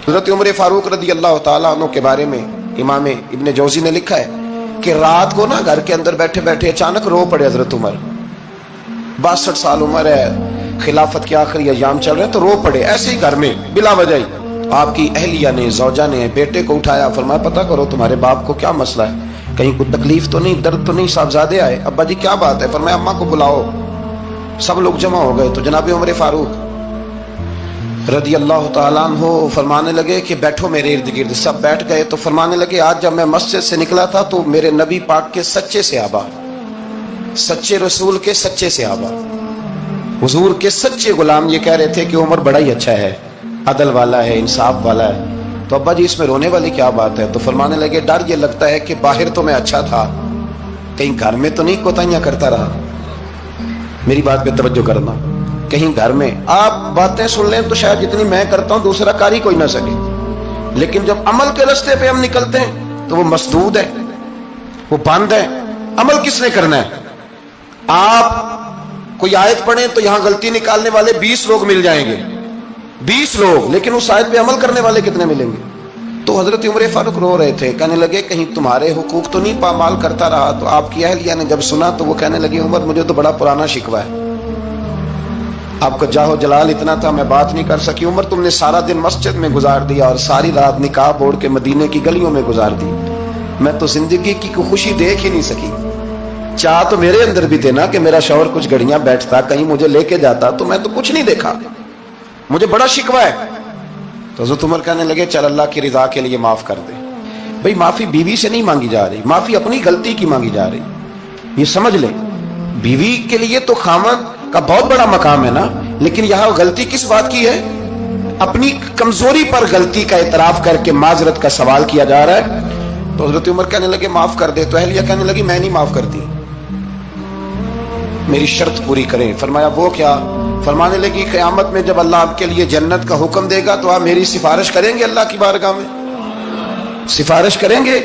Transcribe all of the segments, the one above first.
حضرت عمر فاروق رضی اللہ تعالیٰ عنہ کے بارے میں امام ابن جوزی نے لکھا ہے کہ رات کو نا گھر کے اندر بیٹھے بیٹھے اچانک رو پڑے حضرت عمر. 62 سال عمر ہے, خلافت کے آخری ایام چل رہے تو رو پڑے ایسے ہی گھر میں بلا وجہ ہی. آپ کی اہلیہ نے, زوجہ نے بیٹے کو اٹھایا, فرمایا پتہ کرو تمہارے باپ کو کیا مسئلہ ہے, کہیں کوئی تکلیف تو نہیں, درد تو نہیں, صاحبزادے آئے. ابا جی کیا بات ہے؟ فرمایا اماں کو بلاؤ. سب لوگ جمع ہو گئے تو جناب عمر فاروق رضی اللہ تعالیٰ عنہ فرمانے لگے کہ بیٹھو میرے ارد گرد. سب بیٹھ گئے تو فرمانے لگے آج جب میں مسجد سے نکلا تھا تو میرے نبی پاک کے سچے صحابہ, سچے رسول کے سچے صحابہ, حضور کے سچے غلام یہ کہہ رہے تھے کہ عمر بڑا ہی اچھا ہے, عدل والا ہے, انصاف والا ہے. تو ابا جی اس میں رونے والی کیا بات ہے؟ تو فرمانے لگے ڈر یہ لگتا ہے کہ باہر تو میں اچھا تھا, کہیں گھر میں تو نہیں کوتاہیاں کرتا رہا. میری بات پہ توجہ کرنا, کہیں گھر میں آپ باتیں سن لیں تو شاید جتنی میں کرتا ہوں دوسرا کاری کوئی نہ سکے, لیکن جب عمل کے راستے پہ ہم نکلتے ہیں تو وہ مسدود ہے, وہ بند ہے. عمل کس نے کرنا ہے؟ آپ کوئی آیت پڑھیں تو یہاں غلطی نکالنے والے 20 لوگ مل جائیں گے, 20 لوگ, لیکن اس آیت پہ عمل کرنے والے کتنے ملیں گے؟ تو حضرت عمر فاروق رو رہے تھے, کہنے لگے کہیں تمہارے حقوق تو نہیں پامال کرتا رہا. تو آپ کی اہلیہ نے جب سنا تو وہ کہنے لگی عمر مجھے تو بڑا پرانا شکوہ ہے, آپ کا جاہ و جلال اتنا تھا میں بات نہیں کر سکی. عمر تم نے سارا دن مسجد میں گزار دیا اور ساری رات نقاب اوڑھ کے مدینے کی گلیوں میں گزار دی, میں تو زندگی کی کوئی خوشی دیکھ ہی نہیں سکی. چاہ تو میرے اندر بھی تھے نا کہ میرا شوہر کچھ گھڑیاں بیٹھتا, کہیں مجھے لے کے جاتا, تو میں تو کچھ نہیں دیکھا, مجھے بڑا شکوہ ہے. تو حضرت عمر کہنے لگے چل اللہ کی رضا کے لیے معاف کر دے. بھئی معافی بیوی سے نہیں مانگی جا رہی, معافی اپنی غلطی کی مانگی جا رہی. یہ سمجھ لیں, بیوی کے لیے تو خامد کا بہت بڑا مقام ہے نا, لیکن یہاں غلطی کس بات کی ہے؟ اپنی کمزوری پر غلطی کا اعتراف کر کے معذرت کا سوال کیا جا رہا ہے. تو حضرت عمر کہنے لگے معاف کر دے. تو اہلیہ کہنے لگی میں نہیں معاف کرتی, میری شرط پوری کریں. فرمایا وہ کیا؟ فرمانے لگی قیامت میں جب اللہ آپ کے لیے جنت کا حکم دے گا تو آپ میری سفارش کریں گے اللہ کی بارگاہ میں؟ سفارش کریں گے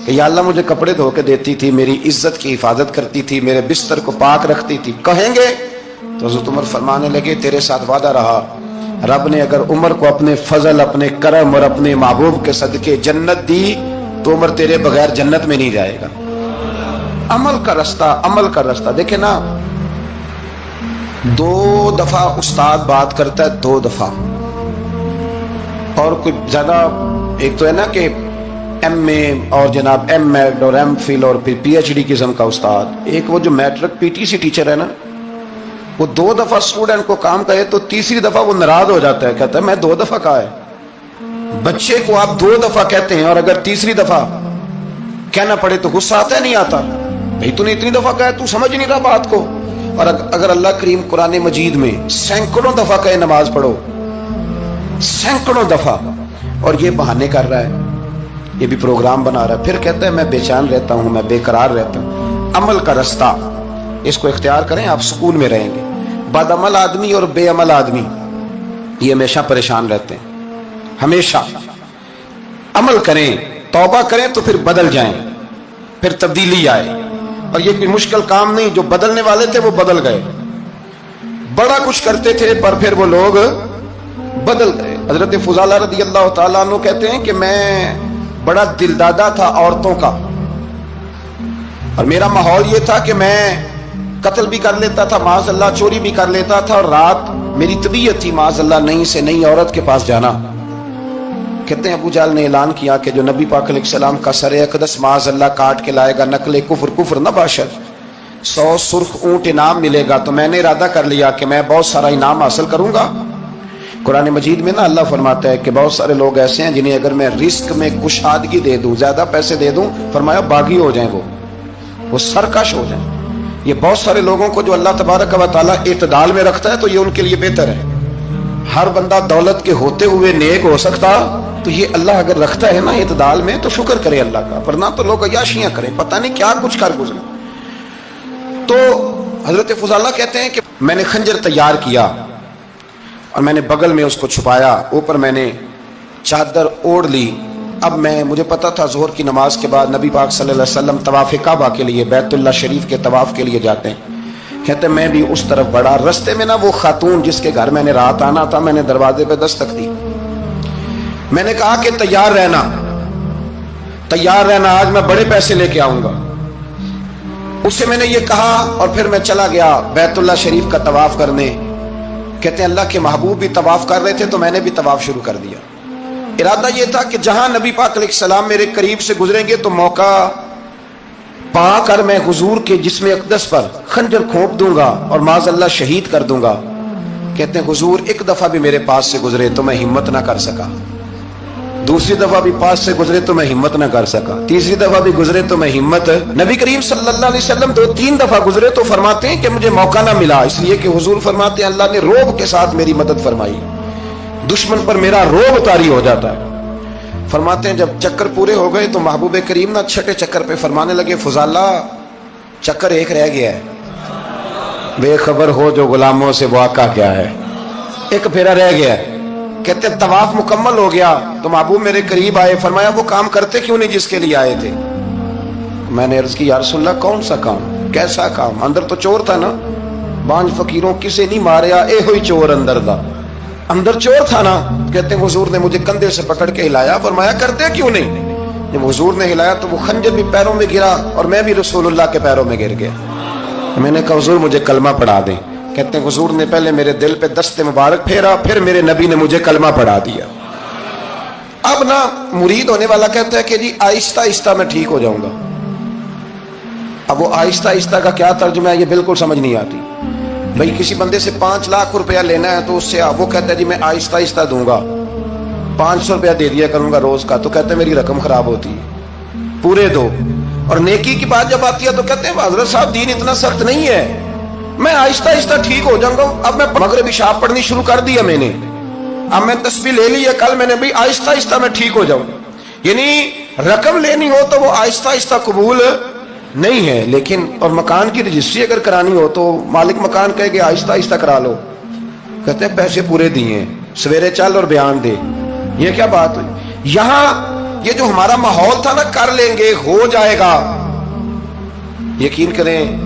کہ یا اللہ مجھے کپڑے دھو کے دیتی تھی, میری عزت کی حفاظت کرتی تھی, میرے بستر کو پاک رکھتی تھی, کہیں گے؟ تو حضرت عمر فرمانے لگے تیرے ساتھ وعدہ رہا, رب نے اگر عمر کو اپنے فضل, اپنے کرم اور اپنے محبوب کے صدقے جنت دی تو عمر تیرے بغیر جنت میں نہیں جائے گا. عمل کا رستہ, عمل کا رستہ. دیکھیں نا, 2 دفعہ استاد بات کرتا ہے, 2 دفعہ, اور کوئی زیادہ, ایک تو ہے نا کہ ایم اے اور جناب ایم ایڈ اور ایم فل اور پھر پی ایچ ڈی قسم کا استاد. ایک وہ جو matric P T C teacher ہے نا, وہ 2 دفعہ اسٹوڈنٹ کو کام کہے تو تیسری دفعہ وہ ناراض ہو جاتا ہے, کہتا ہے میں 2 دفعہ کہا ہے. بچے کو آپ 2 دفعہ کہتے ہیں اور اگر تیسری دفعہ کہنا پڑے تو غصہ آتا ہے نہیں آتا؟ بھئی تو نے اتنی دفعہ کہا ہے, تو سمجھ نہیں رہا بات کو. اور اگر اللہ کریم قرآن مجید میں سینکڑوں دفعہ کہے نماز پڑھو, سینکڑوں دفعہ, اور یہ بہانے کر رہا ہے, یہ بھی پروگرام بنا رہا ہے, پھر کہتا ہے میں بے چین رہتا ہوں, میں بے قرار رہتا ہوں. عمل کا رستہ اس کو اختیار کریں, آپ سکون میں رہیں گے. بد عمل آدمی اور بے عمل آدمی یہ ہمیشہ پریشان رہتے ہیں, ہمیشہ. عمل کریں, توبہ کریں تو پھر بدل جائیں, پھر تبدیلی آئے. اور یہ کوئی مشکل کام نہیں, جو بدلنے والے تھے وہ بدل گئے, بڑا کچھ کرتے تھے پر پھر وہ لوگ بدل گئے. حضرت فضالہ رضی اللہ تعالیٰ عنہ کہتے ہیں کہ میں بڑا دل دادا تھا عورتوں کا, اور میرا ماحول یہ تھا کہ میں قتل بھی کر لیتا تھا معاذ اللہ, چوری بھی کر لیتا تھا, اور رات میری طبیعت تھی معاذ اللہ نئی سے نئی عورت کے پاس جانا. کہتے ہیں ابو جہل نے اعلان کیا کہ جو نبی پاک علیہ السلام کا سر اقدس معاذ اللہ کاٹ کے لائے گا, نقل کفر کفر نہ باشد, 100 سرخ اونٹ انعام ملے گا. تو میں نے ارادہ کر لیا کہ میں بہت سارا انعام حاصل کروں گا. قرآن مجید میں نا اللہ فرماتا ہے کہ بہت سارے لوگ ایسے ہیں جنہیں اگر میں رزق میں کشادگی دے دوں, زیادہ پیسے دے دوں, فرمایا باغی ہو جائیں, وہ سرکش ہو جائیں. یہ بہت سارے لوگوں کو جو اللہ تبارک و تعالیٰ اعتدال میں رکھتا ہے تو یہ ان کے لیے بہتر ہے. ہر بندہ دولت کے ہوتے ہوئے نیک ہو سکتا, تو یہ اللہ اگر رکھتا ہے نا اعتدال میں تو شکر کرے اللہ کا, ورنہ تو لوگ عیاشیاں کریں, پتہ نہیں کیا کچھ کر گزرے. تو حضرت فضالہ کہتے ہیں کہ میں نے خنجر تیار کیا اور میں نے بغل میں اس کو چھپایا, اوپر میں نے چادر اوڑھ لی. اب مجھے پتا تھا ظہر کی نماز کے بعد نبی پاک صلی اللہ علیہ وسلم طواف کعبہ کے لیے, بیت اللہ شریف کے طواف کے لیے جاتے ہیں. کہتے میں بھی اس طرف بڑھا, رستے میں نا وہ خاتون جس کے گھر میں نے رات آنا تھا, میں نے دروازے پہ دستک دی. میں نے کہا کہ تیار رہنا، آج میں بڑے پیسے لے کے آؤں گا۔ اس سے میں نے یہ کہا اور پھر میں چلا گیا بیت اللہ شریف کا طواف کرنے۔ کہتے ہیں اللہ کے محبوب بھی طواف کر رہے تھے تو میں نے بھی طواف شروع کر دیا۔ ارادہ یہ تھا کہ جہاں نبی پاک علیہ السلام میرے قریب سے گزریں گے تو موقع پا کر میں حضور کے جسم اقدس پر خنجر کھونپ دوں گا اور معاذ اللہ شہید کر دوں گا۔ کہتے ہیں حضور ایک دفعہ بھی میرے پاس سے گزرے تو میں ہمت نہ کر سکا، دوسری دفعہ بھی پاس سے گزرے تو میں ہمت نہ کر سکا، تیسری دفعہ بھی گزرے تو میں ہمت۔ نبی کریم صلی اللہ علیہ وسلم 2-3 دفعہ گزرے تو فرماتے ہیں کہ مجھے موقع نہ ملا، اس لیے کہ حضور فرماتے ہیں اللہ نے روب کے ساتھ میری مدد فرمائی، دشمن پر میرا روب طاری ہو جاتا ہے۔ فرماتے ہیں جب چکر پورے ہو گئے تو محبوب کریم نہ چھٹے چکر پہ فرمانے لگے فضالہ چکر ایک رہ گیا ہے، بے خبر ہو جو غلاموں سے واقع کیا ہے، ایک پھیرا رہ گیا ہے۔ کہتے ہیں طواف مکمل ہو گیا تو محبوب میرے قریب آئے، فرمایا وہ کام کرتے کیوں نہیں جس کے لیے آئے تھے؟ میں نے عرض کی یا رسول اللہ کون سا کام، کیسا کام؟ اندر تو چور تھا نا، بانج فقیروں کسے نہیں ماریا اے ہوئی چور اندر دا، اندر چور تھا نا۔ کہتے ہیں حضور نے مجھے کندھے سے پکڑ کے ہلایا، فرمایا کرتے کیوں نہیں؟ جب حضور نے ہلایا تو وہ خنجر بھی پیروں میں گرا اور میں بھی رسول اللہ کے پیروں میں گر گیا۔ میں نے کہا حضور مجھے کلمہ پڑھا دیں۔ کہتے ہیں حضور نے پہلے میرے دل پہ دست مبارک پھیرا، پھر میرے نبی نے مجھے کلمہ پڑھا دیا۔ اب نا مرید ہونے والا کہتا ہے کہ جی آہستہ آہستہ میں ٹھیک ہو جاؤں گا۔ اب وہ آہستہ آہستہ کا کیا ترجمہ ہے یہ بالکل سمجھ نہیں آتی۔ بھئی کسی بندے سے 5 لاکھ روپیہ لینا ہے تو اس سے وہ کہتا ہے جی میں آہستہ آہستہ دوں گا، 500 روپیہ دے دیا کروں گا روز کا، تو کہتے ہیں میری رقم خراب ہوتی ہے، پورے دو۔ اور نیکی کی بات جب آتی ہے تو کہتے ہیں حضرت صاحب دین اتنا سخت نہیں ہے، میں آہستہ آہستہ ٹھیک ہو جاؤں گا۔ اب میں مغرب عشاء پڑھنی شروع کر دیا میں نے، اب میں تسبیح لے لی ہے، کل میں نے بھی آہستہ آہستہ میں ٹھیک ہو جاؤں۔ یعنی رقم لینی ہو تو وہ آہستہ آہستہ قبول نہیں ہے، لیکن اور مکان کی رجسٹری اگر کرانی ہو تو مالک مکان کہے کہ آہستہ آہستہ کرا لو، کہتے ہیں پیسے پورے دیے، سویرے چل اور بیان دے۔ یہ کیا بات ہوئی؟ یہاں یہ جو ہمارا ماحول تھا نا کر لیں گے ہو جائے گا، یقین کریں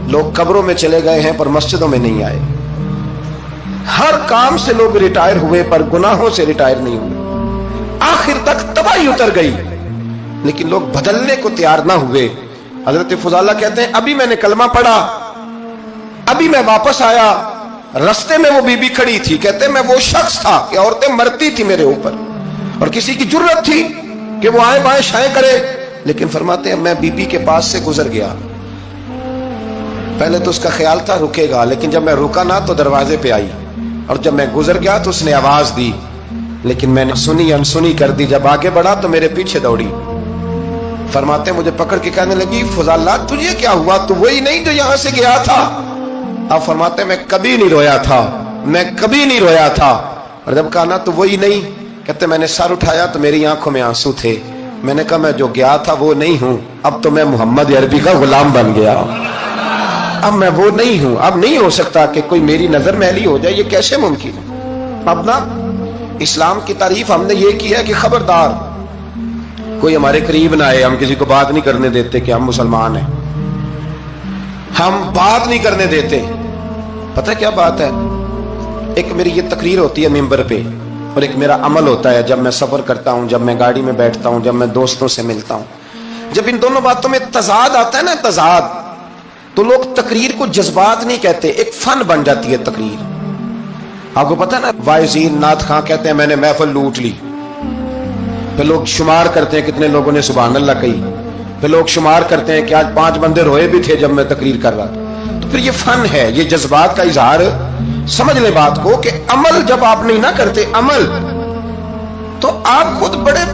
لوگ قبروں میں چلے گئے ہیں پر مسجدوں میں نہیں آئے۔ ہر کام سے لوگ ریٹائر ہوئے پر گناہوں سے ریٹائر نہیں ہوئے، آخر تک تباہی اتر گئی لیکن لوگ بدلنے کو تیار نہ ہوئے۔ حضرت فضالہ کہتے ہیں ابھی میں نے کلمہ پڑھا، ابھی میں واپس آیا، رستے میں وہ بی بی کھڑی تھی، کہتے ہیں میں وہ شخص تھا کہ عورتیں مرتی تھی میرے اوپر اور کسی کی جرت تھی کہ وہ آئیں بائیں شائیں کرے، لیکن فرماتے ہیں میں بی بی کے پاس سے گزر گیا، پہلے تو اس کا خیال تھا رکے گا، لیکن جب میں رکا نہ تو دروازے پہ آئی، اور جب میں گزر گیا تو اس نے آواز دی، لیکن میں نے سنی انسنی کر دی، جب آگے بڑھا تو میرے پیچھے دوڑی۔ فرماتے ہیں مجھے پکڑ کے کہنے لگی فضالہ تجھے کیا ہوا، تو وہی نہیں جو یہاں سے گیا تھا؟ اب فرماتے ہیں میں کبھی نہیں رویا تھا، میں کبھی نہیں رویا تھا، اور جب کہا نا تو وہی نہیں، کہتے میں نے سر اٹھایا تو میری آنکھوں میں آنسو تھے، میں نے کہا میں جو گیا تھا وہ نہیں ہوں، اب تو میں محمد عربی کا غلام بن گیا، اب میں وہ نہیں ہوں، اب نہیں ہو سکتا کہ کوئی میری نظر میلی ہو جائے، یہ کیسے ممکن ہے؟ اب نا اسلام کی تعریف ہم نے یہ کی ہے کہ خبردار کوئی ہمارے قریب نہ آئے، ہم کسی کو بات نہیں کرنے دیتے کہ ہم مسلمان ہیں، ہم بات نہیں کرنے دیتے۔ پتہ کیا بات ہے، ایک میری یہ تقریر ہوتی ہے ممبر پہ اور ایک میرا عمل ہوتا ہے جب میں سفر کرتا ہوں، جب میں گاڑی میں بیٹھتا ہوں، جب میں دوستوں سے ملتا ہوں، جب ان دونوں باتوں میں تضاد آتا ہے نا، تضاد، تو لوگ تقریر کو جذبات نہیں کہتے، ایک فن بن جاتی ہے تقریر۔ آپ کو پتہ ہے نا وائزین نعت خواں کہتے ہیں میں نے محفل لوٹ لی، پھر لوگ شمار کرتے ہیں کتنے لوگوں نے سبحان اللہ کہی، پھر لوگ شمار کرتے ہیں کہ آج 5 بندے روئے بھی تھے جب میں تقریر کر رہا تھا۔ تو پھر یہ فن ہے، یہ جذبات کا اظہار، سمجھ لیں بات کو کہ عمل جب آپ نہیں نہ کرتے عمل، تو آپ خود بڑے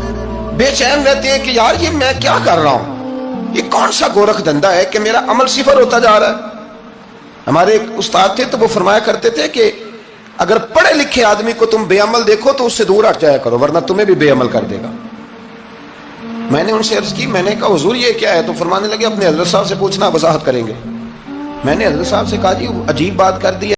بے چین رہتے ہیں کہ یار یہ میں کیا کر رہا ہوں، یہ کون سا گورکھ دھندا ہے کہ میرا عمل صفر ہوتا جا رہا ہے۔ ہمارے ایک استاد تھے تو وہ فرمایا کرتے تھے کہ اگر پڑھے لکھے آدمی کو تم بے عمل دیکھو تو اس سے دور ہٹ جایا کرو ورنہ تمہیں بھی بے عمل کر دے گا۔ میں نے ان سے عرض کی، میں نے کہا حضور یہ کیا ہے؟ تو فرمانے لگے اپنے حضرت صاحب سے پوچھنا، وضاحت کریں گے۔ میں نے حضرت صاحب سے کہا جی عجیب بات کر دی ہے۔